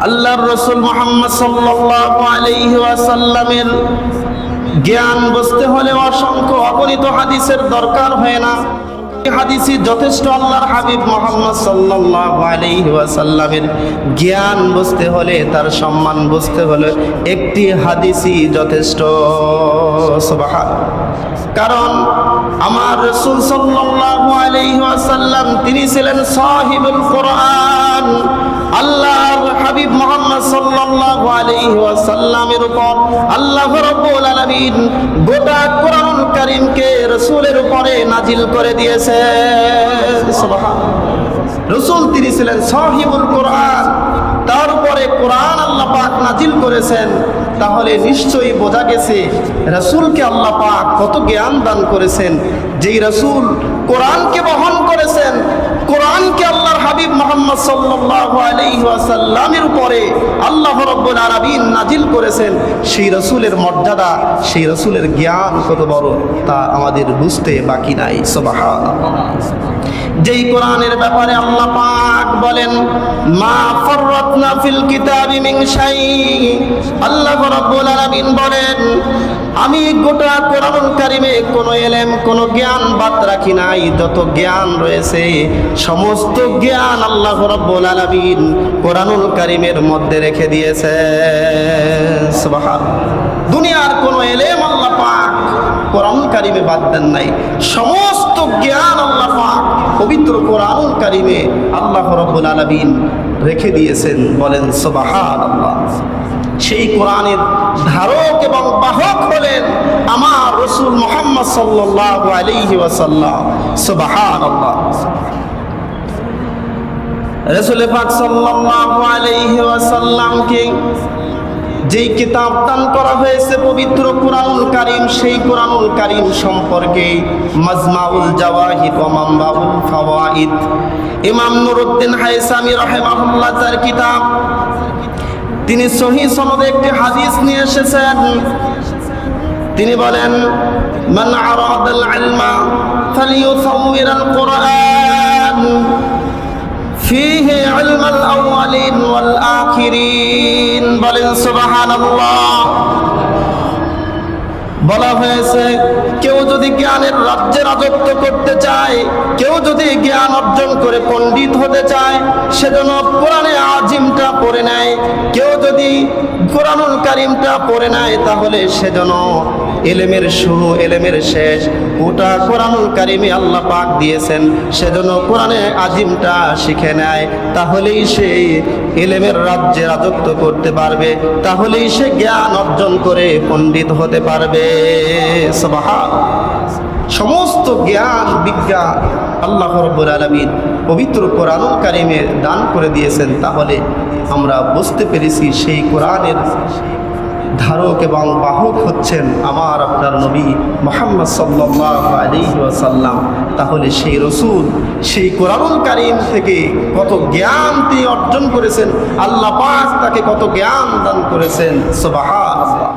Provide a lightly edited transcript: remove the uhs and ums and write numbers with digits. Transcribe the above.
আল্লাহর রাসূল মুহাম্মদ সাল্লাল্লাহু আলাইহি ওয়াসাল্লামের জ্ঞান বুঝতে হলে অসংখ্য অগণিত হাদিসের দরকার হয় না। হাদিসই যথেষ্ট। আল্লাহর হাবিব মুহাম্মদ সাল্লাল্লাহু আলাইহি ওয়াসাল্লামের জ্ঞান বুঝতে হলে, তার সম্মান বুঝতে হলে একটি হাদিসই যথেষ্ট। সুবহানাল্লাহ। কারণ আমার রাসূল সাল্লাল্লাহু আলাইহি ওয়াসাল্লাম তিনি ছিলেন সাহিবুল কোরআন। আল্লাহর হাবিব মুহাম্মদ সাল্লাল্লাহু আলাইহি ওয়াসাল্লামের উপর আল্লাহ রাব্বুল আলামিন গোটা কোরআনুল কারীমকে রাসূলের উপরে নাজিল করে দিয়েছেন। সুবহানাল্লাহ। রাসূল তিনি ছিলেন সাহিবুল কোরআন, তার উপরে কোরআন আল্লাহ পাক নাজিল করেছেন। তাহলে নিশ্চয়ই বোঝা গেছে রাসূলকে আল্লাহ পাক কত জ্ঞান দান করেছেন। যেই রাসূল কোরআনকে বহন করেছেন, কোরআনকে আল্লাহর হাবিব মুহাম্মদ সাল্লাল্লাহু আলাইহি ওয়াসাল্লামের উপরে আল্লাহ রাব্বুল আলামিন নাজিল করেছেন, সেই রাসূলের মর্যাদা, সেই রাসূলের জ্ঞান কত বড় তা আমাদের বুঝতে বাকি নাই। সুবহানাল্লাহ। যেই কোরআনের ব্যাপারে আল্লাহ পাক বলেন মা ফাররাতনা ফিল কিতাবি মিন শাই, আল্লাহ রাব্বুল আলামিন বলেন আমি গোটা কোরআনুল কারীমে কোনো ইলম, কোনো জ্ঞান বাদ রাখি নাই। যত জ্ঞান রয়েছে সমস্ত জ্ঞান আল্লাহ রাব্বুল আলামিন কোরআনুল কারীমের মধ্যে রেখে দিয়েছে। সুবহানাল্লাহ। দুনিয়ার কোনো ইলম আল্লাহ পাক কোরআনুল কারীমে বাদ দেন নাই। সমস্ত জ্ঞান আল্লাহ পাক পবিত্র কোরআনুল কারীমে আল্লাহ রাব্বুল আলামিন রেখে দিয়েছেন। বলেন সুবহানাল্লাহ। সেই কোরআনের ধারক এবং বাহক হলেন আমার রাসূল মুহাম্মদ সাল্লাল্লাহু আলাইহি ওয়াসাল্লাম। সুবহানাল্লাহ। রাসূল পাক সাল্লাল্লাহু আলাইহি ওয়াসাল্লামকে যেই কিতাব দান করা হয়েছে পবিত্র কোরআনুল কারীম, সেই কোরআনুল কারীম সম্পর্কে মাজমাউল জাওয়াহিদ ওয়া মানবাউল ফাওয়াইদ ইমাম নুরউদ্দিন হায়সামি রাহিমাহুল্লাহ তার কিতাব, তিনি সহিহ সনদে একটি হাদিস নিয়ে এসেছেন। তিনি বলেন মান আরাদাল ইলমা ফালিয়ুসাওয়িরাল কোরআন ফীহি ইলমাল আউয়ালিন ওয়াল আখিরিন। বলেন সুবহানাল্লাহ। বলা হয়েছে কেউ যদি জ্ঞানের রাজ্যে রাজত্ব করতে চায়, কেউ যদি জ্ঞান অর্জন করে পণ্ডিত হতে চায়, সেজন্য কোরআনে আজিমটা পড়ে নেয়। কেউ যদি কোরআনুল কারীমটা পড়ে নেয়, তাহলে সেজন্য ইলমের শুরু, ইলমের শেষ গোটা কোরআনুল কারীমে আল্লাহ পাক দিয়েছেন। সেজন্য কোরআনে আজিমটা শিখে নেয়, তাহলেই সে ইলমের রাজ্যে রাজত্ব করতে পারবে, তাহলেই সে জ্ঞান অর্জন করে পণ্ডিত হতে পারবে। সুবহানাল্লাহ। সমস্ত জ্ঞান বিজ্ঞান আল্লাহ রাব্বুল আলামিন পবিত্র কোরআনুল কারীমে দান করে দিয়েছেন। তাহলে আমরা বুঝতে পেরেছি সেই কোরআনের ধারক এবং বাহক হচ্ছেন আমার আপনার নবী মুহাম্মদ সাল্লাল্লাহু আলাইহি ওয়াসাল্লাম। তাহলে সেই রাসূল সেই কোরআনুল কারীম থেকে কত জ্ঞান তিনি অর্জন করেছেন, আল্লাহ পাক তাকে কত জ্ঞান দান করেছেন। সুবহানাল্লাহ।